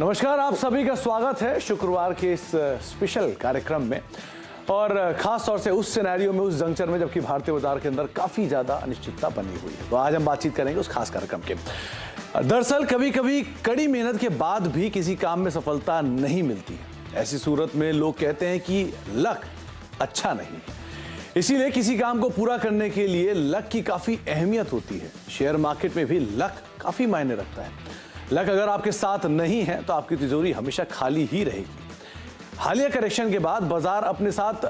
नमस्कार, आप सभी का स्वागत है शुक्रवार के इस स्पेशल कार्यक्रम में और खास तौर से उस सिनेरियो में, उस जंक्चर में जबकि भारतीय बाजार के अंदर काफी ज्यादा अनिश्चितता बनी हुई है। तो आज हम बातचीत करेंगे उस खास कार्यक्रम के। दरअसल कभी कभी कड़ी मेहनत के बाद भी किसी काम में सफलता नहीं मिलती है। ऐसी सूरत में लोग कहते हैं कि लक अच्छा नहीं है। इसीलिए किसी काम को पूरा करने के लिए लक की काफी अहमियत होती है। शेयर मार्केट में भी लक काफी मायने रखता है। लक अगर आपके साथ नहीं है तो आपकी तिजोरी हमेशा खाली ही रहेगी। हालिया करेक्शन के बाद बाजार अपने साथ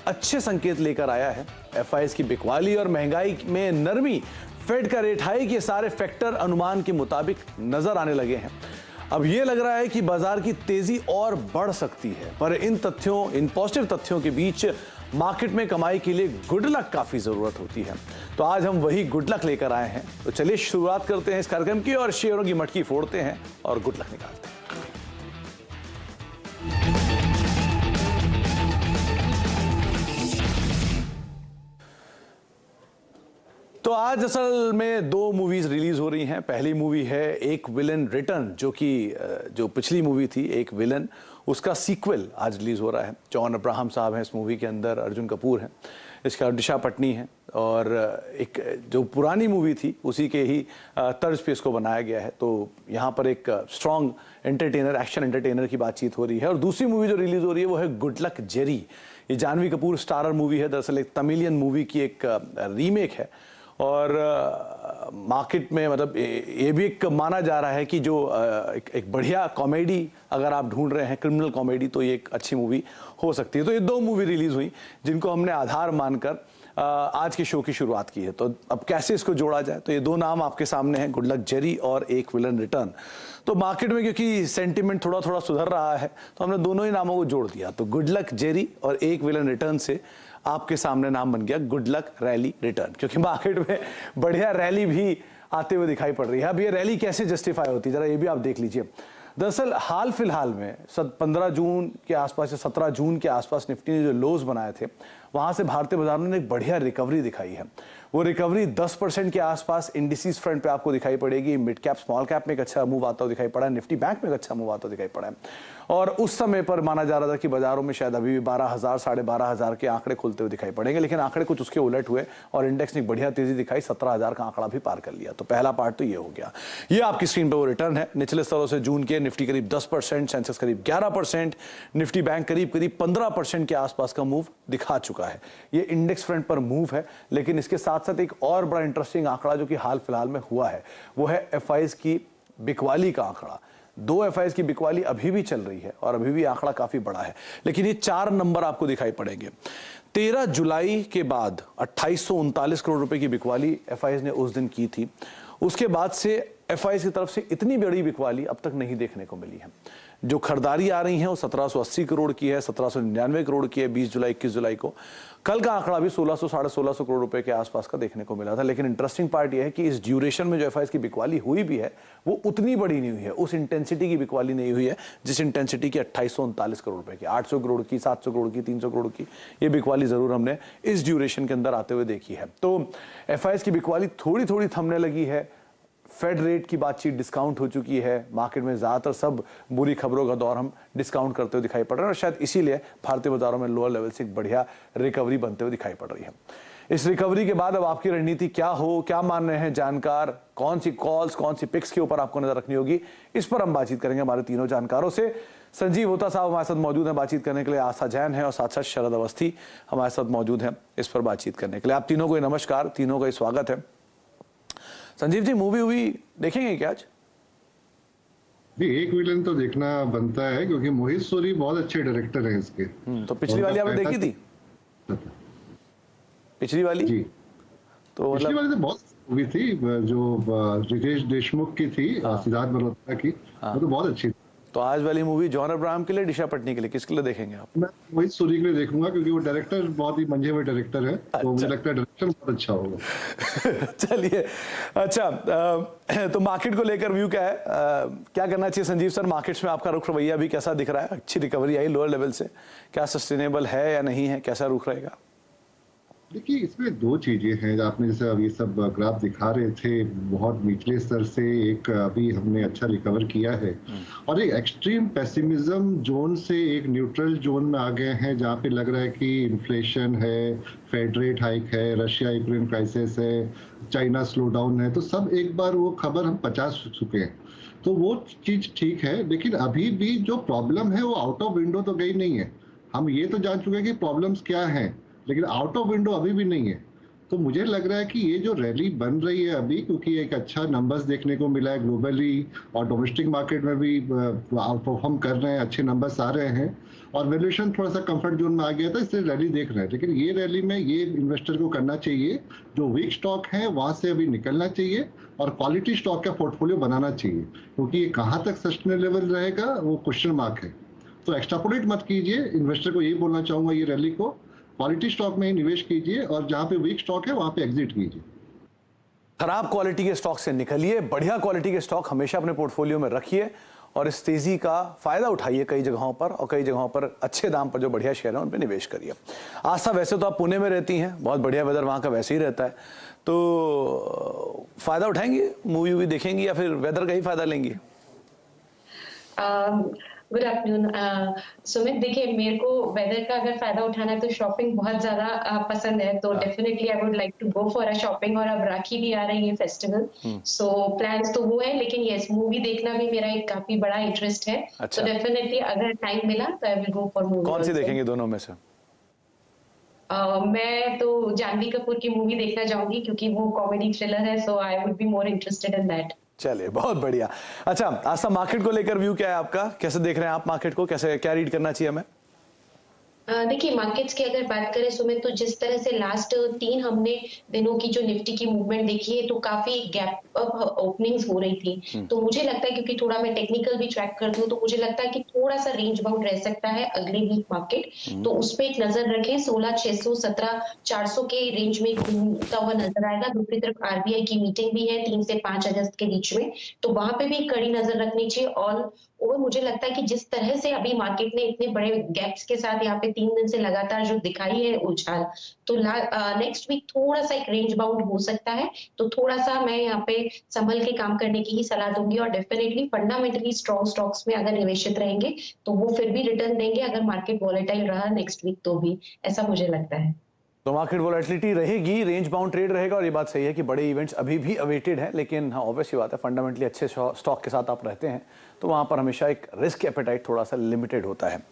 अच्छे संकेत लेकर आया है। एफआईएस की बिकवाली और महंगाई में नरमी, फेड का रेट हाइक, ये सारे फैक्टर अनुमान के मुताबिक नजर आने लगे हैं। अब यह लग रहा है कि बाजार की तेजी और बढ़ सकती है, पर इन पॉजिटिव तथ्यों के बीच मार्केट में कमाई के लिए गुड लक काफी जरूरत होती है। तो आज हम वही गुड लक लेकर आए हैं। तो चलिए शुरुआत करते हैं इस कार्यक्रम की और शेयरों की मटकी फोड़ते हैं और गुड लक निकालते हैं। तो आज असल में दो मूवीज रिलीज हो रही हैं। पहली मूवी है एक विलन रिटर्न, जो पिछली मूवी थी एक विलन, उसका सीक्वल आज रिलीज हो रहा है। जॉन अब्राहम साहब हैं इस मूवी के अंदर, अर्जुन कपूर हैं, इसका दिशा पटनी है और एक जो पुरानी मूवी थी उसी के ही तर्ज पे इसको बनाया गया है। तो यहाँ पर एक स्ट्रॉन्ग एंटरटेनर, एक्शन एंटरटेनर की बातचीत हो रही है। और दूसरी मूवी जो रिलीज हो रही है वो है गुड लक जेरी। ये जानवी कपूर स्टारर मूवी है। दरअसल एक तमिलियन मूवी की एक रीमेक है और मार्केट में मतलब ये भी एक माना जा रहा है कि जो एक बढ़िया कॉमेडी अगर आप ढूंढ रहे हैं, क्रिमिनल कॉमेडी, तो ये एक अच्छी मूवी हो सकती है। तो ये दो मूवी रिलीज हुई जिनको हमने आधार मानकर आज के शो की शुरुआत की है। तो अब कैसे इसको जोड़ा जाए, तो ये दो नाम आपके सामने हैं, गुड लक जेरी और एक विलन रिटर्न। तो मार्केट में क्योंकि सेंटिमेंट थोड़ा थोड़ा सुधर रहा है तो हमने दोनों ही नामों को जोड़ दिया। तो गुड लक जेरी और एक विलन रिटर्न से आपके सामने नाम बन गया गुड लक रैली रिटर्न, क्योंकि मार्केट में बढ़िया रैली भी आते हुए दिखाई पड़ रही है। अब ये रैली कैसे जस्टिफाई होती है, जरा ये भी आप देख लीजिए। दरअसल हाल फिलहाल में 15 जून के आसपास या 17 जून के आसपास निफ्टी ने जो लोज बनाए थे वहां से भारतीय बाजार ने एक बढ़िया रिकवरी दिखाई है। वो रिकवरी 10% के आसपास इंडिसेस फ्रंट पे आपको दिखाई पड़ेगी। मिड कैप, स्मॉल कैप में एक अच्छा मूव आता हुआ दिखाई पड़ा है, निफ्टी बैंक में एक अच्छा मूव आता हुआ दिखाई पड़ा है। और उस समय पर माना जा रहा था कि बाजारों में शायद अभी भी 12,000, 12,500 के आंकड़े खुलते हुए दिखाई पड़ेंगे, लेकिन आंकड़े कुछ उसके उलट हुए और इंडेक्स ने बढ़िया तेजी दिखाई, 17,000 का आंकड़ा भी पार कर लिया। तो पहला पार्ट तो ये हो गया। ये आपकी स्क्रीन पर वो रिटर्न है निचले स्तरों से जून के। निफ्टी करीब 10%, सेंसेक्स करीब 11%, निफ्टी बैंक करीब 15% के आसपास का मूव दिखा चुका है। ये इंडेक्स फ्रंट पर मूव है, लेकिन इसके साथ साथ एक और बड़ा इंटरेस्टिंग आंकड़ा जो कि हाल फिलहाल में हुआ है वो है एफआईएस की बिकवाली का आंकड़ा। 2 एफआईएस की बिकवाली अभी भी चल रही है और अभी भी आंकड़ा काफी बड़ा है, लेकिन ये 4 नंबर आपको दिखाई पड़ेंगे। 13 जुलाई के बाद 2839 करोड़ रुपए की बिकवाली एफआईएस ने उस दिन की थी। उसके बाद से एफआईएस की तरफ से इतनी बड़ी बिकवाली अब तक नहीं देखने को मिली है। जो खरीदारी आ रही है वो 1780 करोड़ की है, 1799 करोड़ की है 20 जुलाई 21 जुलाई को। कल का आंकड़ा भी 1600, 1650 करोड़ रुपए के आसपास का देखने को मिला था। लेकिन इंटरेस्टिंग पार्ट यह है कि इस ड्यूरेशन में जो एफआईएस की बिकवाली हुई भी है वो उतनी बड़ी नहीं हुई है, उस इंटेंसिटी की बिकवाली नहीं हुई है जिस इंटेंसिटी की 2839 करोड़ रुपए की, 800 करोड़ की, 700 करोड़ की, 300 करोड़ की ये बिकवाली जरूर हमने इस ड्यूरेशन के अंदर आते हुए देखी है। तो एफआईएस की बिकवाली थोड़ी थोड़ी थमने लगी है। फेड रेट की बातचीत डिस्काउंट हो चुकी है। मार्केट में ज्यादातर सब बुरी खबरों का दौर हम डिस्काउंट करते हुए दिखाई पड़ रहे हैं और शायद इसीलिए भारतीय बाजारों में लोअर लेवल से एक बढ़िया रिकवरी बनते हुए दिखाई पड़ रही है। इस रिकवरी के बाद अब आपकी रणनीति क्या हो, क्या मान रहे हैं जानकार, कौन सी कॉल्स, कौन सी पिक्स के ऊपर आपको नजर रखनी होगी, इस पर हम बातचीत करेंगे हमारे तीनों जानकारों से। संजीव होता साहब हमारे साथ मौजूद हैं बातचीत करने के लिए, आस्था जैन है और साथ साथ शरद अवस्थी हमारे साथ मौजूद हैं इस पर बातचीत करने के लिए। आप तीनों को नमस्कार, तीनों का स्वागत है। संजीव जी, मूवी देखेंगे क्या आज? जी, एक विलन तो देखना बनता है क्योंकि मोहित सूरी बहुत अच्छे डायरेक्टर हैं इसके। तो पिछली वाली आपने देखी थी? पिछली वाली जी, तो पिछली वाली तो बहुत मूवी थी जो रितेश देशमुख की थी, सिद्धार्थ मल्होत्रा की, वो तो बहुत अच्छी थी। तो आज वाली मूवी जॉन अब्राहम के लिए, दिशा पटनी के लिए, किसके लिए देखेंगे आप? मैं मोहित सूरी के लिए देखूंगा क्योंकि वो डायरेक्टर बहुत ही मंझे हुए डायरेक्टर है। तो मुझे लगता है डायरेक्शन बहुत अच्छा होगा। चलिए, अच्छा, तो मार्केट को लेकर व्यू क्या है, क्या करना चाहिए संजीव सर? मार्केट्स में आपका रुख रवैया भी कैसा दिख रहा है? अच्छी रिकवरी आई लोअर लेवल से, क्या सस्टेनेबल है या नहीं है, कैसा रुख रहेगा? देखिए, इसमें दो चीजें हैं। आपने जैसे अब ये सब ग्राफ दिखा रहे थे, बहुत निचले स्तर से एक अभी हमने अच्छा रिकवर किया है और एक एक्सट्रीम पेसिमिज्म जोन से एक न्यूट्रल जोन में आ गए हैं, जहाँ पे लग रहा है कि इन्फ्लेशन है, फेड रेट हाइक है, रशिया यूक्रेन क्राइसिस है, चाइना स्लो डाउन है, तो सब एक बार वो खबर हम पचा चुके हैं। तो वो चीज ठीक है, लेकिन अभी भी जो प्रॉब्लम है वो आउट ऑफ विंडो तो गई नहीं है। हम ये तो जान चुके हैं कि प्रॉब्लम्स क्या हैं, लेकिन आउट ऑफ विंडो अभी भी नहीं है। तो मुझे लग रहा है कि ये जो रैली बन रही है अभी, क्योंकि एक अच्छा नंबर्स देखने को मिला है ग्लोबली और डोमेस्टिक मार्केट में भी आउट परफॉर्म कर रहे हैं, अच्छे नंबर्स आ रहे हैं और वैल्यूएशन थोड़ा सा कंफर्ट जोन में आ गया था, इसलिए रैली देख रहे हैं। लेकिन ये रैली में ये इन्वेस्टर को करना चाहिए, जो वीक स्टॉक है वहां से अभी निकलना चाहिए और क्वालिटी स्टॉक का पोर्टफोलियो बनाना चाहिए, क्योंकि ये कहाँ तक सस्टेनेबल रहेगा वो क्वेश्चन मार्क है। तो एक्स्ट्रापोलेट मत कीजिए, इन्वेस्टर को यही बोलना चाहूंगा ये रैली को, क्वालिटी स्टॉक में ही निवेश कीजिए और जहां पे वीक स्टॉक है वहां पे एग्जिट कीजिए। खराब क्वालिटी के स्टॉक से निकलिए, बढ़िया क्वालिटी के स्टॉक हमेशा अपने पोर्टफोलियो में रखिए और इस तेजी का फायदा उठाइए कई जगहों पर, और कई जगहों पर अच्छे दाम पर जो बढ़िया शेयर है उन पर निवेश करिए। आस्था, वैसे तो आप पुणे में रहती हैं, बहुत बढ़िया वेदर वहां का वैसे ही रहता है, तो फायदा उठाएंगी, मूवी वूवी देखेंगी या फिर वेदर का ही फायदा लेंगी? Good afternoon Sumit. देखिए, मेरे को वेदर का अगर फायदा उठाना है तो शॉपिंग बहुत ज्यादा पसंद है, तो definitely I would like to go for a shopping. और अब राखी भी आ रही है फेस्टिवल, सो प्लान्स तो वो है, लेकिन यस, मूवी देखना भी मेरा एक काफी बड़ा इंटरेस्ट है। अच्छा। तो डेफिनेटली अगर टाइम मिला तो I will go for movie. कौन सी देखेंगे दोनों में से? मैं तो जानवी कपूर की मूवी देखना चाहूंगी, क्योंकि वो कॉमेडी थ्रिलर है, so I would be more interested in that. चलिए, बहुत बढ़िया। अच्छा, आस्था, मार्केट को लेकर व्यू क्या है आपका? कैसे देख रहे हैं आप मार्केट को? कैसे, क्या रीड करना चाहिए हमें? देखिए, मार्केट्स की अगर बात करें सुमित, तो जिस तरह से लास्ट 3 हमने दिनों की जो निफ्टी की मूवमेंट देखी है, तो काफी गैप अप ओपनिंग्स हो रही थी। तो मुझे लगता है, क्योंकि थोड़ा मैं टेक्निकल भी ट्रैक करती हूँ, तो मुझे लगता है कि थोड़ा सा रेंज बाउंड रह सकता है अगले वीक मार्केट। तो उस पर एक नजर रखें, 16,600 17,400 के रेंज में घूमता हुआ नजर आएगा। दूसरी तरफ आरबीआई की मीटिंग भी है 3 से 5 अगस्त के बीच में, तो वहां पे भी कड़ी नजर रखनी चाहिए। और मुझे लगता है कि जिस तरह से अभी मार्केट ने इतने बड़े गैप्स के साथ यहाँ पे 3 दिन से लगातार जो दिखाई है उछाल, तो नेक्स्ट वीक थोड़ा सा एक रेंज बाउंड हो सकता है। तो थोड़ा सा मैं यहाँ पे संभल के काम करने की ही सलाह दूंगी, और डेफिनेटली फंडामेंटली स्ट्रॉन्ग स्टॉक्स में अगर निवेशित रहेंगे तो वो फिर भी रिटर्न देंगे, अगर मार्केट वॉलेटाइल रहा नेक्स्ट वीक तो भी, ऐसा मुझे लगता है। तो मार्केट वोलेटिलिटी रहेगी, रेंज बाउंड ट्रेड रहेगा, और ये बात सही है कि बड़े इवेंट्स अभी भी अवेटेड हैं, लेकिन हाँ, ऑब्वियस ही बात है, फंडामेंटली अच्छे स्टॉक के साथ आप रहते हैं तो वहां पर हमेशा एक रिस्क एपेटाइट थोड़ा सा लिमिटेड होता है।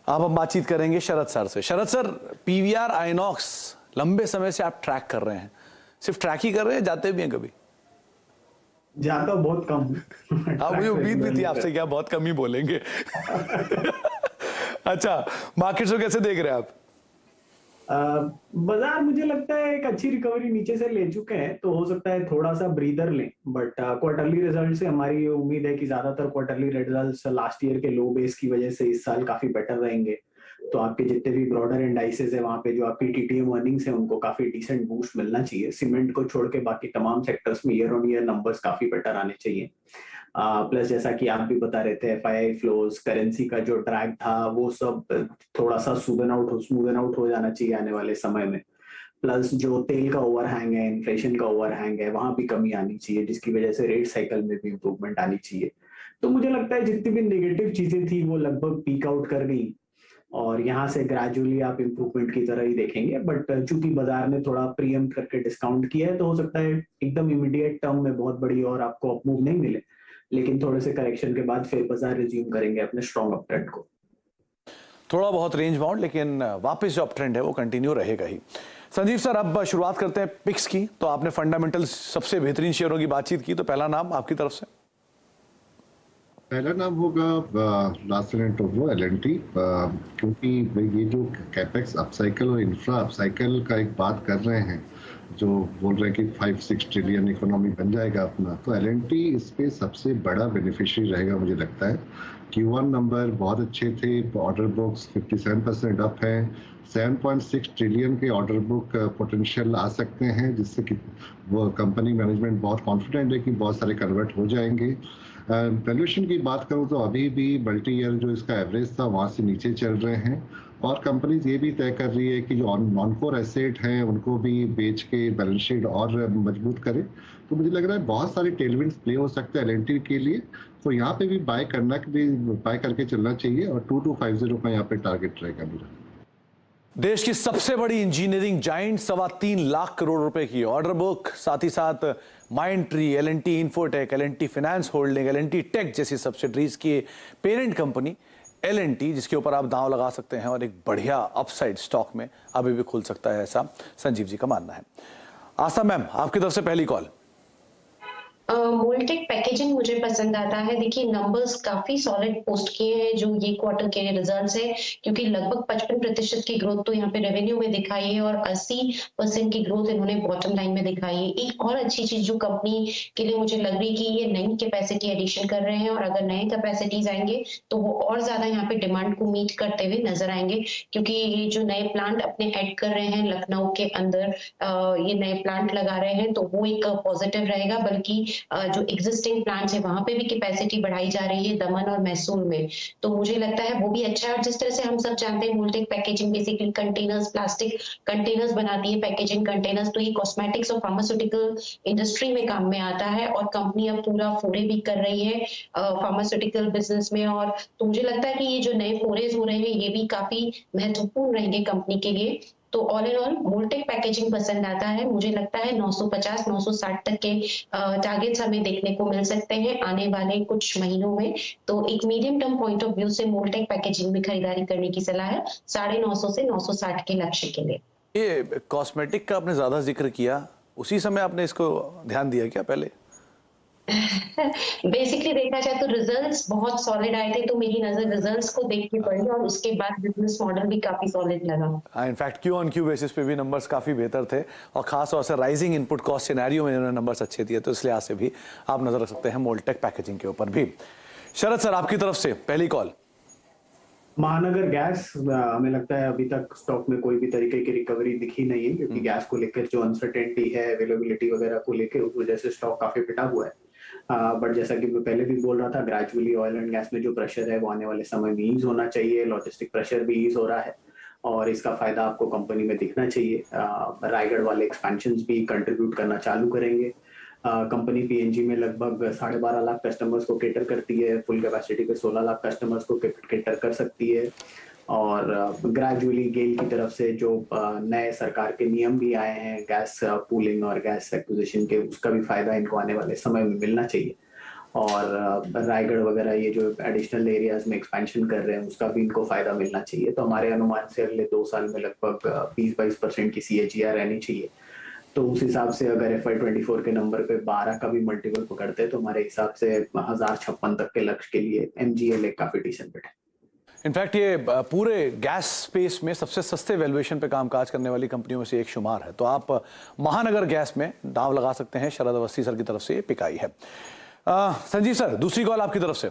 अब हम बातचीत करेंगे शरद सर से। शरद सर, पीवीआर आइनॉक्स लंबे समय से आप ट्रैक कर रहे हैं, सिर्फ ट्रैक ही कर रहे हैं, जाते भी हैं कभी? जाता बहुत कम। हाँ, मुझे उम्मीद भी थी आपसे क्या बहुत कम ही बोलेंगे। अच्छा, मार्केट्स को कैसे देख रहे हैं आप? बाजार मुझे लगता है एक अच्छी रिकवरी नीचे से ले चुके हैं, तो हो सकता है थोड़ा सा ब्रीदर लें, बट क्वार्टरली रिजल्ट से हमारी ये उम्मीद है कि ज्यादातर क्वार्टरली रिजल्ट्स लास्ट ईयर के लो बेस की वजह से इस साल काफी बेटर रहेंगे। तो आपके जितने भी ब्रॉडर इंडाइसेस है वहां पे जो आपकी टीटीएम अर्निंग्स है उनको काफी डिसेंट बूस्ट मिलना चाहिए। सीमेंट को छोड़ के बाकी तमाम सेक्टर्स में ईयर ऑन ईयर नंबर्स काफी बेटर आने चाहिए। प्लस जैसा कि आप भी बता रहे थे, एफआईआई फ्लोज, करेंसी का जो ड्रैग था वो सब थोड़ा सा स्मूदन आउट हो जाना चाहिए आने वाले समय में। प्लस जो तेल का ओवरहैंग है, इन्फ्लेशन का ओवरहैंग है, वहां भी कमी आनी चाहिए, जिसकी वजह से रेट साइकिल में भी इंप्रूवमेंट आनी चाहिए। तो मुझे लगता है जितनी भी नेगेटिव चीजें थी वो लगभग पीक आउट कर गई, और यहाँ से ग्रेजुअली आप इंप्रूवमेंट की तरह ही देखेंगे। बट चूंकि बाजार ने थोड़ा प्रीएम्प्ट करके डिस्काउंट किया है, तो हो सकता है एकदम इमीडिएट टर्म में बहुत बड़ी और आपको अपमूव नहीं मिले, लेकिन थोड़े से करेक्शन के बाद फिर बाजार रिज्यूम करेंगे अपने स्ट्रॉन्ग अपट्रेंड को। थोड़ा बहुत रेंज बाउंड, लेकिन वापस जो अपट्रेंड है वो कंटिन्यू रहेगा ही। संजीव सर, अब शुरुआत करते हैं पिक्स की। तो आपने फंडामेंटल सबसे बेहतरीन शेयरों की बातचीत की, तो पहला नाम आपकी तरफ से? पहला नाम होगा लार्सन एंड टोब्रो, एलएनटी, क्योंकि ये जो कैपेक्स अपसाइकिल और इंफ्रा अपसाइकिल का एक बात कर रहे हैं, जो बोल रहे हैं कि 5-6 ट्रिलियन इकोनॉमी बन जाएगा अपना, तो एलएनटी इस पे सबसे बड़ा बेनिफिशियरी रहेगा मुझे लगता है। Q1 नंबर बहुत अच्छे थे, ऑर्डर बुक्स 57% अप हैं, 7.6 ट्रिलियन के ऑर्डर बुक पोटेंशियल आ सकते हैं, जिससे कि वो कंपनी मैनेजमेंट बहुत कॉन्फिडेंट है कि बहुत सारे कन्वर्ट हो जाएंगे। वैल्यूएशन की बात करूं तो अभी भी मल्टी ईयर जो इसका एवरेज था वहां से नीचे चल रहे हैं, और कंपनीज ये भी तय कर रही है कि जो नॉन कोर एसेट हैं उनको भी बेच के बैलेंस शीट और मजबूत करे। तो मुझे लग रहा है बहुत सारे टेलविंड्स प्ले हो सकते हैं एल के लिए, तो यहाँ पे भी बाय करके चलना चाहिए और 2250 का यहाँ पे टारगेट रहेगा मेरा। देश की सबसे बड़ी इंजीनियरिंग जाइंट 3.25 लाख करोड़ रुपए की ऑर्डर बुक, साथ ही साथ Mindtree, L and T infotech, L and T finance holding, L and T tech जैसी सब्सिडरीज की पेरेंट कंपनी एल&टी, जिसके ऊपर आप दांव लगा सकते हैं और एक बढ़िया अपसाइड स्टॉक में अभी भी खुल सकता है, ऐसा संजीव जी का मानना है। आस्था मैम, आपकी तरफ से पहली कॉल। मोल्टेक पैकेजिंग मुझे पसंद आता है। देखिए नंबर्स काफी सॉलिड पोस्ट किए हैं जो ये क्वार्टर के रिजल्ट्स है, क्योंकि लगभग 55% की ग्रोथ तो यहाँ पे रेवेन्यू में दिखाई है और 80% की ग्रोथ इन्होंने बॉटम लाइन में दिखाई है। एक और अच्छी चीज जो कंपनी के लिए मुझे लग रही है कि ये नई कैपेसिटी एडिशन कर रहे हैं और अगर नए कैपेसिटीज आएंगे तो वो और ज्यादा यहाँ पे डिमांड को मीट करते हुए नजर आएंगे, क्योंकि ये जो नए प्लांट अपने ऐड कर रहे हैं लखनऊ के अंदर, ये नए प्लांट लगा रहे हैं तो वो एक पॉजिटिव रहेगा। बल्कि जो एग्जिस्टिंग प्लांट्स है वहां पे भी कैपेसिटी बढ़ाई जा रही है दमन और मैसूर में, तो मुझे लगता है वो भी अच्छा है। और जिस तरह से हम सब जानते हैं Moldtek packaging basically containers, plastic containers बनाती है, पैकेजिंग कंटेनर्स, तो ये कॉस्मेटिक्स और फार्मास्यूटिकल इंडस्ट्री में काम में आता है और कंपनी अब पूरा फोरे भी कर रही है फार्मास्यूटिकल बिजनेस में। और तो मुझे लगता है कि ये जो नए फोरेज हो रहे हैं ये भी काफी महत्वपूर्ण रहेंगे कंपनी के लिए। तो all in all Moldtek packaging पसंद आता है। मुझे लगता है 950-960 तक के टारगेट्स हमें देखने को मिल सकते हैं आने वाले कुछ महीनों में। तो एक medium term point of view से मोल्टेक पैकेजिंग में खरीदारी करने की सलाह है 950 से 960 के लक्ष्य के लिए। ये कॉस्मेटिक का आपने ज्यादा जिक्र किया, उसी समय आपने इसको ध्यान दिया क्या पहले? बेसिकली देखा जाए तो रिजल्ट्स बहुत सॉलिड आए थे, तो मेरी नजर रिजल्ट्स को देख के पड़ी और उसके बाद बिजनेस मॉडल भी काफी सॉलिड लगा। In fact Q on Q basis पे भी नंबर्स काफी बेहतर थे और खास तौर से राइजिंग इनपुट कॉस्ट सिनेरियो में इन्होंने नंबर्स अच्छे दिए, तो इसलिए आज से भी आप नजर रख सकते हैं मोल्टेक पैकेजिंग के ऊपर भी। शरद सर, आपकी तरफ से पहली कॉल। महानगर गैस, हमें लगता है अभी तक स्टॉक में कोई भी तरीके की रिकवरी दिखी नहीं है, क्योंकि गैस को लेकर जो अनसर्टेनिटी है अवेलेबिलिटी वगैरह को लेकर, उस वजह से स्टॉक काफी पिटा हुआ है। बट जैसा कि मैं पहले भी बोल रहा था, ग्रेजुअली ऑयल एंड गैस में जो प्रेशर है वो आने वाले समय में ईज होना चाहिए। लॉजिस्टिक प्रेशर भी ईज हो रहा है और इसका फायदा आपको कंपनी में दिखना चाहिए। रायगढ़ वाले एक्सपेंशंस भी कंट्रीब्यूट करना चालू करेंगे। कंपनी पीएनजी में लगभग 12.5 लाख कस्टमर्स को केटर करती है, फुल कैपेसिटी पे 16 लाख कस्टमर्स को केटर कर सकती है। और ग्रेजुअली गेल की तरफ से जो नए सरकार के नियम भी आए हैं गैस पूलिंग और गैस एक्विजिशन के, उसका भी फायदा इनको आने वाले समय में मिलना चाहिए। और रायगढ़ वगैरह ये जो एडिशनल एरियाज में एक्सपेंशन कर रहे हैं उसका भी इनको फायदा मिलना चाहिए। तो हमारे अनुमान से अगले 2 साल में लगभग 20-22% की CAGR रहनी चाहिए। तो उस हिसाब से अगर FY24 के नंबर पे 12 का भी मल्टीपल पकड़ते हैं तो हमारे हिसाब से 1056 तक के लक्ष्य के लिए MGL एक काफी डिसेंट बेट है। इनफैक्ट ये पूरे गैस स्पेस में सबसे सस्ते वैल्यूएशन पे कामकाज करने वाली कंपनियों में से एक शुमार है, तो आप महानगर गैस में दांव लगा सकते हैं। शरद अवस्थी सर की तरफ से ये पिकाई है। संजीव सर, दूसरी कॉल आपकी तरफ से।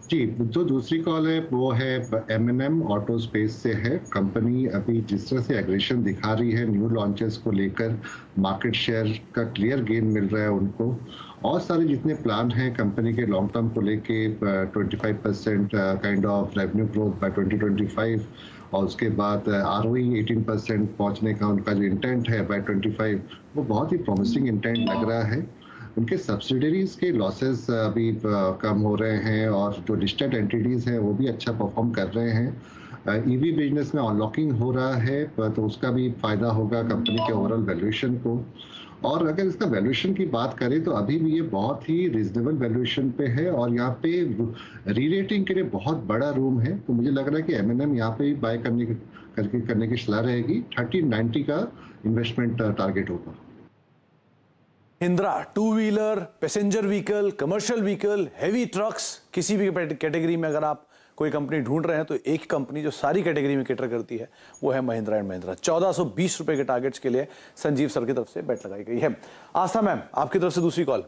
जी, जो दूसरी कॉल है वो है M&M ऑटो स्पेस से है। कंपनी अभी जिस तरह से एग्रेशन दिखा रही है न्यू लॉन्चेस को लेकर, मार्केट शेयर का क्लियर गेन मिल रहा है उनको। और सारे जितने प्लान हैं कंपनी के लॉन्ग टर्म को लेके 25% kind of revenue growth by 2025 और उसके बाद ROE 18% पहुंचने का उनका जो इंटेंट है बाय 25, वो बहुत ही प्रॉमिसिंग इंटेंट लग रहा है। उनके सब्सिडरीज के लॉसेस अभी कम हो रहे हैं और जो लिस्टेड एंटिटीज हैं वो भी अच्छा परफॉर्म कर रहे हैं। EV बिजनेस में अनलॉकिंग हो रहा है तो उसका भी फायदा होगा कंपनी के ओवरऑल वैल्यूएशन को। और अगर इसका वैल्यूएशन की बात करें तो अभी भी ये बहुत ही रीजनेबल वैल्यूएशन पे है और यहाँ पे री-रेटिंग के लिए बहुत बड़ा रूम है। तो मुझे लग रहा है कि M&M यहाँ पे बाय करने की सलाह रहेगी। 1390 का इन्वेस्टमेंट टारगेट होगा। Mahindra two wheeler, passenger vehicle, commercial vehicle, heavy trucks, किसी भी कैटेगरी में अगर आप कोई कंपनी ढूंढ रहे हैं तो एक कंपनी जो सारी कैटेगरी में कैटर करती है वो है महिंद्रा एंड महिंद्रा। 1420 रुपए के टारगेट्स के लिए संजीव सर की तरफ से बेट लगाई गई है। आस्था मैम, आपकी तरफ से दूसरी कॉल।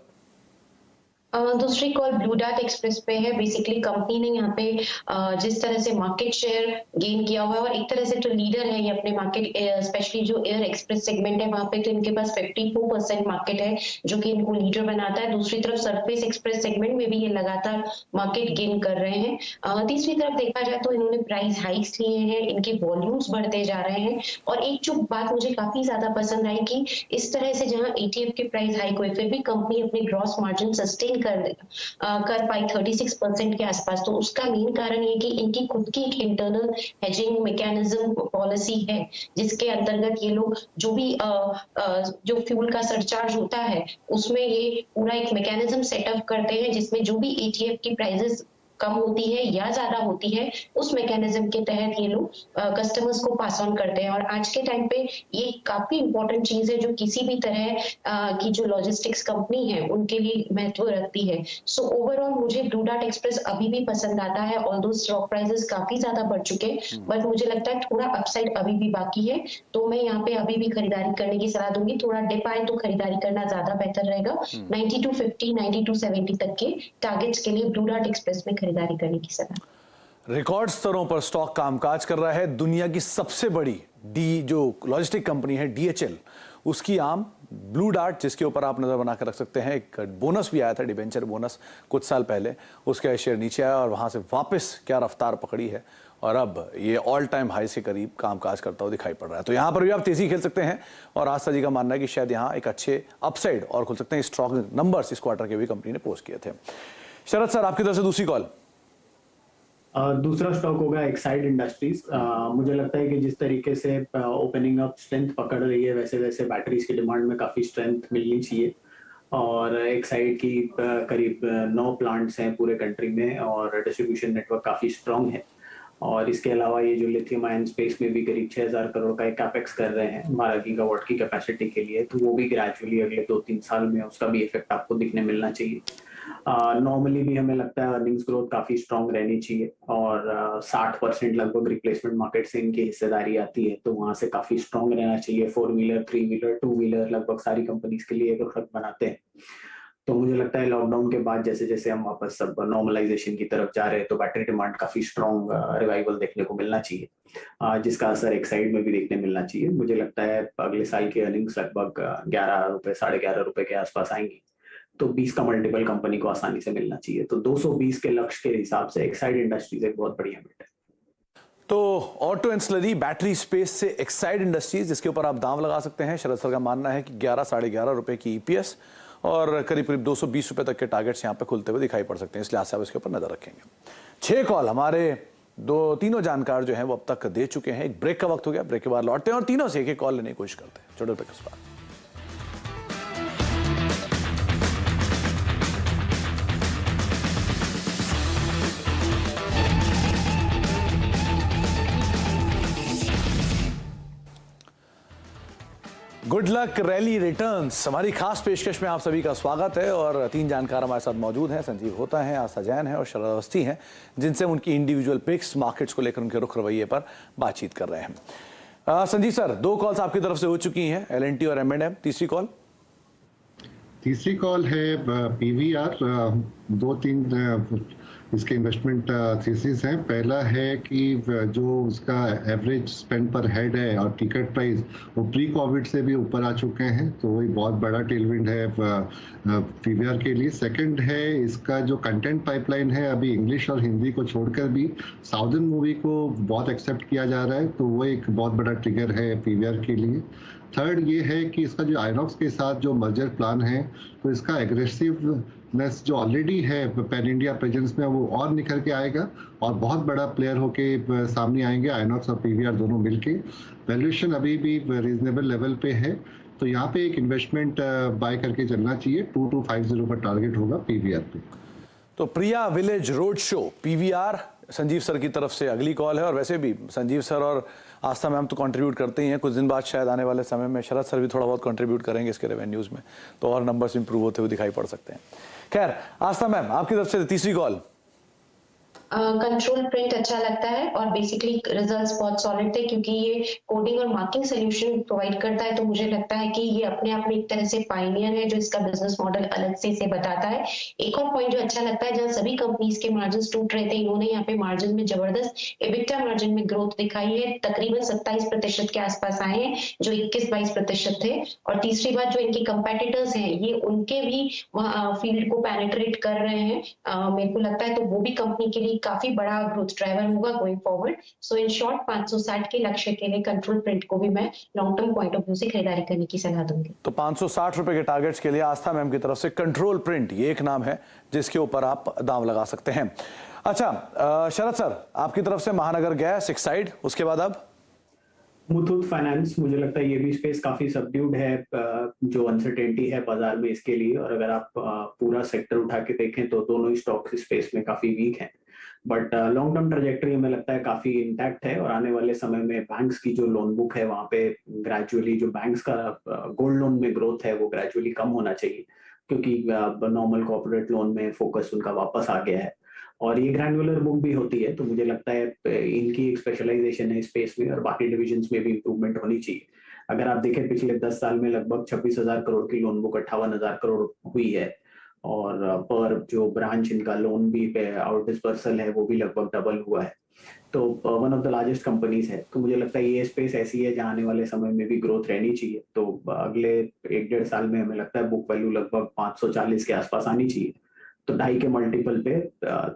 दूसरी कॉल ब्लू डार्ट एक्सप्रेस पे है। बेसिकली कंपनी ने यहाँ पे जिस तरह से मार्केट शेयर गेन किया हुआ है और एक तरह से तो लीडर है ये अपने मार्केट, स्पेशली जो एयर एक्सप्रेस सेगमेंट है वहाँ पे तो इनके पास 54% मार्केट है जो कि इनको लीडर बनाता है। दूसरी तरफ सरफेस एक्सप्रेस सेगमेंट में भी ये लगातार मार्केट गेन कर रहे हैं। तीसरी तरफ देखा जाए तो इन्होंने प्राइस हाइक्स लिए हैं, इनके वॉल्यूम्स बढ़ते जा रहे हैं। और एक जो बात मुझे काफी ज्यादा पसंद आई कि इस तरह से जहाँ ETF के प्राइस हाइक हुए फिर भी कंपनी अपनी ग्रॉस मार्जिन सस्टेन कर पाई 36% के आसपास। तो उसका मेन कारण ये कि इनकी खुद की एक इंटरनल हेजिंग मैकेनिज्म पॉलिसी है जिसके अंतर्गत ये लोग जो भी जो फ्यूल का सरचार्ज होता है उसमें ये पूरा एक मैकेनिज्म सेटअप करते हैं जिसमें जो भी ETF की प्राइसेस कम होती है या ज्यादा होती है उस मैकेनिज्म के तहत ये लोग कस्टमर्स को पास ऑन करते हैं। और आज के टाइम पे ये काफी इंपॉर्टेंट चीज है जो किसी भी तरह की जो लॉजिस्टिक्स कंपनी है उनके लिए महत्व रखती है। सो ओवरऑल मुझे ब्लू डार्ट एक्सप्रेस अभी भी पसंद आता है। ऑल्दो स्टॉक प्राइसेस काफी ज्यादा बढ़ चुके हैं बट मुझे लगता है थोड़ा अपसाइड अभी भी बाकी है। तो मैं यहाँ पे अभी भी खरीदारी करने की सलाह दूंगी। थोड़ा डिप आए तो खरीदारी करना ज्यादा बेहतर रहेगा। 9250 9270 तक के टारगेट्स के लिए ब्लू डार्ट एक्सप्रेस में खरीदारी करने की सलाह। रिकॉर्ड स्तरों पर स्टॉक कामकाज कर रहा है। दुनिया की सबसे बड़ी जो लॉजिस्टिक कंपनी है DHL, उसकी आम ब्लू डार्ट, जिसके ऊपर आप नजर बना कर रख सकते हैं। एक बोनस भी आया था, डिबेंचर बोनस कुछ साल पहले, उसका शेयर नीचे आया और वहां से वापस क्या रफ्तार पकड़ी है और अब ये ऑल टाइम हाई से करीब कामकाज करता हुआ दिखाई पड़ रहा है। तो यहां पर भी आप तेजी खेल सकते हैं और आस्था जी का मानना है कि शायद यहां एक अच्छे अपसाइड और खुल सकते हैं। स्ट्रॉन्ग नंबर्स इस क्वार्टर के भी कंपनी ने पोस्ट किए थे। शरद सर, आपकी तरफ से दूसरी कॉल। दूसरा स्टॉक होगा एक्साइड इंडस्ट्रीज। मुझे लगता है कि जिस तरीके से ओपनिंग अप स्ट्रेंथ पकड़ रही है वैसे वैसे बैटरीज की डिमांड में काफी स्ट्रेंथ मिलनी चाहिए। और एक्साइड की करीब 9 प्लांट्स हैं पूरे कंट्री में और डिस्ट्रीब्यूशन नेटवर्क काफी स्ट्रांग है। और इसके अलावा ये जो लिथियम आयन स्पेस में भी करीब 6000 करोड़ का एक कैपेक्स कर रहे हैं 12 गीगावाट की कैपेसिटी के लिए, तो वो भी ग्रेजुअली अगले 2-3 साल में उसका भी इफेक्ट आपको दिखने मिलना चाहिए। नॉर्मली भी हमें लगता है अर्निंग्स ग्रोथ काफी स्ट्रांग रहनी चाहिए और 60% लगभग रिप्लेसमेंट मार्केट से इनकी हिस्सेदारी आती है, तो वहां से काफी स्ट्रांग रहना चाहिए। 4 व्हीलर 3 व्हीलर 2 व्हीलर लगभग सारी कंपनीज के लिए प्रोडक्ट बनाते हैं। तो मुझे लगता है लॉकडाउन के बाद जैसे जैसे हम वापस सब नॉर्मलाइजेशन की तरफ जा रहे हैं तो बैटरी डिमांड काफी स्ट्रांग रिवाइवल देखने को मिलना चाहिए, जिसका असर एक्साइड में भी देखने मिलना चाहिए। मुझे लगता है अगले साल की अर्निंग्स लगभग 11 रुपए 11.5 रुपए के आसपास आएंगी, तो 20 का मल्टीपल कंपनी को आसानी से मिलना चाहिए। तो 220 के लक्ष्य के हिसाब से एक्साइड इंडस्ट्रीज एक बहुत बढ़िया बेट है। तो ऑटो एंसिलरी बैटरी स्पेस से एक्साइड इंडस्ट्रीज, जिसके ऊपर आप दाम लगा सकते हैं। शरद सर का मानना है कि 11 साढ़े 11 रुपए की EPS और करीब करीब 220 रुपए तक के टारगेट्स यहाँ पे खुलते हुए दिखाई पड़ सकते हैं, इसलिए आप इसके ऊपर नजर रखेंगे। 6 कॉल हमारे तीनों जानकार जो हैं वो अब तक दे चुके हैं। एक ब्रेक का वक्त हो गया, ब्रेक के बाद लौटते हैं और तीनों से एक कॉल लेने की कोशिश करते हैं। छोटे ब्रेक के बाद गुड लक रैली रिटर्न्स हमारी खास पेशकश में आप सभी का स्वागत है और 3 जानकार हमारे साथ मौजूद हैं। संजीव होता है, आस्था जैन है और शरद अवस्थी हैं, जिनसे उनकी इंडिविजुअल पिक्स, मार्केट्स को लेकर उनके रुख रवैये पर बातचीत कर रहे हैं। संजीव सर, 2 कॉल्स आपकी तरफ से हो चुकी हैं, L&T और M&M। तीसरी कॉल है PVR। 2-3 इसके इन्वेस्टमेंट थीसिस हैं। पहला है कि जो उसका एवरेज स्पेंड पर हेड है और टिकट प्राइस वो प्री कोविड से भी ऊपर आ चुके हैं, तो वही बहुत बड़ा टेलविंड है PVR के लिए। सेकंड है इसका जो कंटेंट पाइपलाइन है, अभी इंग्लिश और हिंदी को छोड़कर भी साउदर्न मूवी को बहुत एक्सेप्ट किया जा रहा है, तो वो एक बहुत बड़ा ट्रिगर है PVR के लिए। थर्ड ये है कि इसका जो आइनॉक्स के साथ जो मर्जर प्लान है, तो इसका एग्रेसिवनेस जो ऑलरेडी है पैन इंडिया प्रेजेंस में वो और निखर के आएगा और बहुत बड़ा प्लेयर होके सामने आएंगे आइनॉक्स और PVR दोनों मिलके। वैल्यूएशन अभी भी रीजनेबल लेवल पे है, तो यहाँ पे एक इन्वेस्टमेंट बाय करके चलना चाहिए। 2250 पर टारगेट होगा PVR पे। तो Priya Village Roadshow PVR Sanjeev sir की तरफ से अगली कॉल है। और वैसे भी संजीव सर और आस्था मैम तो कंट्रीब्यूट करते ही हैं, कुछ दिन बाद शायद आने वाले समय में शरद सर भी थोड़ा बहुत कंट्रीब्यूट करेंगे इसके रेवेन्यूज में, तो और नंबर्स इंप्रूव होते हुए दिखाई पड़ सकते हैं। खैर, आस्था मैम आपकी तरफ से तीसरी कॉल। कंट्रोल प्रिंट अच्छा लगता है और बेसिकली रिजल्ट्स बहुत सॉलिड थे क्योंकि ये कोडिंग और मार्किंग सोल्यूशन प्रोवाइड करता है, तो मुझे लगता है कि ये अपने आप में एक तरह से पायनियर है जो इसका बिजनेस मॉडल अलग से इसे बताता है। एक और पॉइंट जो अच्छा लगता है, जहाँ सभी कंपनीज के मार्जिन टूट रहे थे, इन्होंने यहाँ पे मार्जिन में जबरदस्त एबिटा मार्जिन में ग्रोथ दिखाई है, तकरीबन 27% के आसपास आए हैं जो 21-22% थे। और तीसरी बात, जो इनके कंपेटिटर्स हैं ये उनके भी फील्ड को पेनिट्रेट कर रहे हैं, मेरे को लगता है, तो वो भी कंपनी के लिए काफी बड़ा ग्रोथ ड्राइवर होगा going forward. So in short 560 के लक्ष्य के लिए कंट्रोल प्रिंट को भी मैं long term point of view से खरीदारी करने की सलाह दूंगी। तो 560 रुपए के टारगेट्स के लिए आस्था मैम की तरफ से कंट्रोल प्रिंट, ये एक नाम है जिसके ऊपर आप दांव लगा सकते हैं। अच्छा शरद सर, आपकी तरफ से महानगर गैस, एक्साइड, उसके बाद अब मुथूट फाइनेंस, मुझे लगता है ये भी स्पेस काफी सबड्यूड है, जो अनसर्टेनिटी है बाजार में इसके लिए, और अगर आप पूरा सेक्टर उठा के देखें तो दोनों ही स्टॉक्स इस स्पेस में काफी वीक हैं, बट लॉन्ग टर्म ट्रैजेक्टरी हमें लगता है काफी इंटैक्ट है। और आने वाले समय में बैंक्स की जो लोन बुक है वहां पे ग्रेजुअली जो बैंक्स का गोल्ड लोन में ग्रोथ है वो ग्रेजुअली कम होना चाहिए, क्योंकि नॉर्मल कॉर्पोरेट लोन में फोकस उनका वापस आ गया है और ये ग्रैन्युलर बुक भी होती है, तो मुझे लगता है इनकी एक स्पेशलाइजेशन है स्पेस में और बाकी डिविजन्स में भी इंप्रूवमेंट होनी चाहिए। अगर आप देखें पिछले 10 साल में लगभग 26,000 करोड़ की लोन बुक 58,000 करोड़ हुई है, और पर जो ब्रांच इनका लोन भी आउट डिस्पर्सल है वो भी लगभग डबल हुआ है, तो one of the largest companies है। तो मुझे लगता है ये स्पेस ऐसी है जहां आने वाले समय में भी ग्रोथ रहनी चाहिए। तो अगले 1-1.5 साल में हमें लगता है बुक वैल्यू लगभग 540 के आसपास आनी चाहिए, तो 2.5 के मल्टीपल पे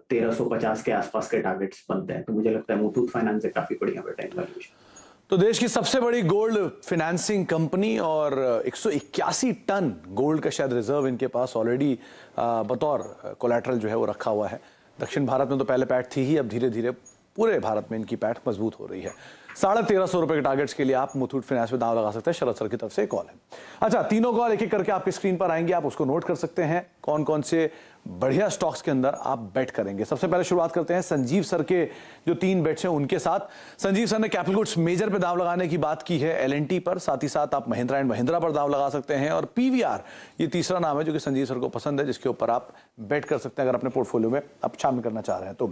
1350 के आसपास के टारगेट्स बनते हैं। तो मुझे लगता है मुथूट फाइनेंस एक काफी बढ़िया बेटा वैल्यूएशन। तो देश की सबसे बड़ी गोल्ड फिनेंसिंग कंपनी और 181 टन गोल्ड का शायद रिजर्व इनके पास ऑलरेडी बतौर कोलैटरल जो है वो रखा हुआ है। दक्षिण भारत में तो पहले पैठ थी ही, अब धीरे धीरे पूरे भारत में इनकी पैठ मजबूत हो रही है। 1350 रुपए के टारगेट्स के लिए आप मुथूट फाइनेंस में दांव लगा सकते हैं। शरद सर की तरफ से कॉल है। अच्छा, तीनों कॉल एक एक करके आपकी स्क्रीन पर आएंगे, आप उसको नोट कर सकते हैं कौन कौन से बढ़िया स्टॉक्स के अंदर आप बेट करेंगे। सबसे पहले शुरुआत करते हैं संजीव सर के जो 3 बेट्स हैं उनके साथ। संजीव सर ने कैपिटल गुड्स मेजर पे दांव लगाने की बात की है, एलएनटी पर, साथ ही साथ आप महिंद्रा एंड महिंद्रा पर दांव लगा सकते हैं, और पीवीआर ये तीसरा नाम है जो कि संजीव सर को पसंद है, जिसके ऊपर आप बेट कर सकते हैं अगर अपने पोर्टफोलियो में आप शामिल करना चाह रहे हैं। तो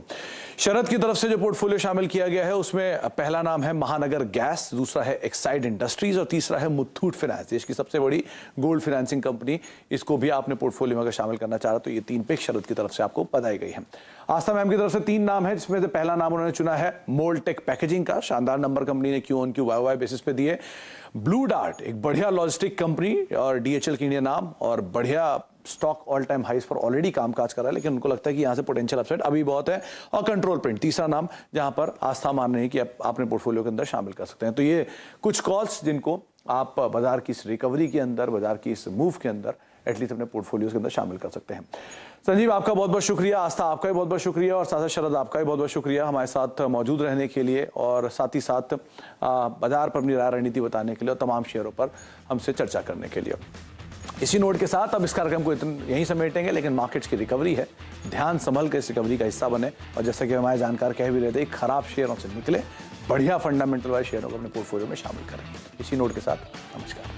शरद की तरफ से जो पोर्टफोलियो शामिल किया गया है उसमें पहला नाम है महानगर गैस, दूसरा है एक्साइड इंडस्ट्रीज और तीसरा है मुथूट फाइनेंस, देश की सबसे बड़ी गोल्ड फाइनेंसिंग कंपनी। इसको भी आपने पोर्टफोलियो में अगर शामिल करना चाह रहे तो ये 3 पिक शरद की तरफ से आपको बताई गई है। आस्था मैम की तरफ से 3 नाम है, जिसमें से पहला नाम उन्होंने चुना है मोल्टेक पैकेजिंग का, शानदार नंबर कंपनी ने Q on Q Y basis पे दिए। ब्लू डार्ट एक बढ़िया लॉजिस्टिक कंपनी और डीएचएल की इंडिया नाम, और बढ़िया स्टॉक ऑल टाइम हाइस पर ऑलरेडी कामकाज कर रहा है, लेकिन उनको लगता है कि यहां से पोटेंशियल अपसाइड अभी बहुत है। और कंट्रोल प्रिंट तीसरा नाम, जहां पर आस्था मान रही है कि आप अपने पोर्टफोलियो के अंदर शामिल कर सकते हैं। तो ये कुछ कॉल्स जिनको आप बाजार की इस रिकवरी के अंदर, बाजार की इस मूव के अंदर एटलीस्ट अपने पोर्टफोलियोज के अंदर शामिल कर सकते हैं। संजीव आपका बहुत बहुत शुक्रिया, आस्था आपका भी बहुत बहुत शुक्रिया, और साथ शरद आपका भी बहुत बहुत शुक्रिया हमारे साथ मौजूद रहने के लिए और साथ ही साथ बाजार पर अपनी राय रणनीति बताने के लिए और तमाम शेयरों पर हमसे चर्चा करने के लिए। इसी नोट के साथ अब इस कार्यक्रम को यहीं समेटेंगे, लेकिन मार्केट्स की रिकवरी है, ध्यान संभल के इस रिकवरी का हिस्सा बने, और जैसा कि हमारे जानकार कह भी रहे थे, खराब शेयरों से निकले, बढ़िया फंडामेंटल वाले शेयरों को अपने पोर्टफोलियो में शामिल करें। इसी नोट के साथ नमस्कार।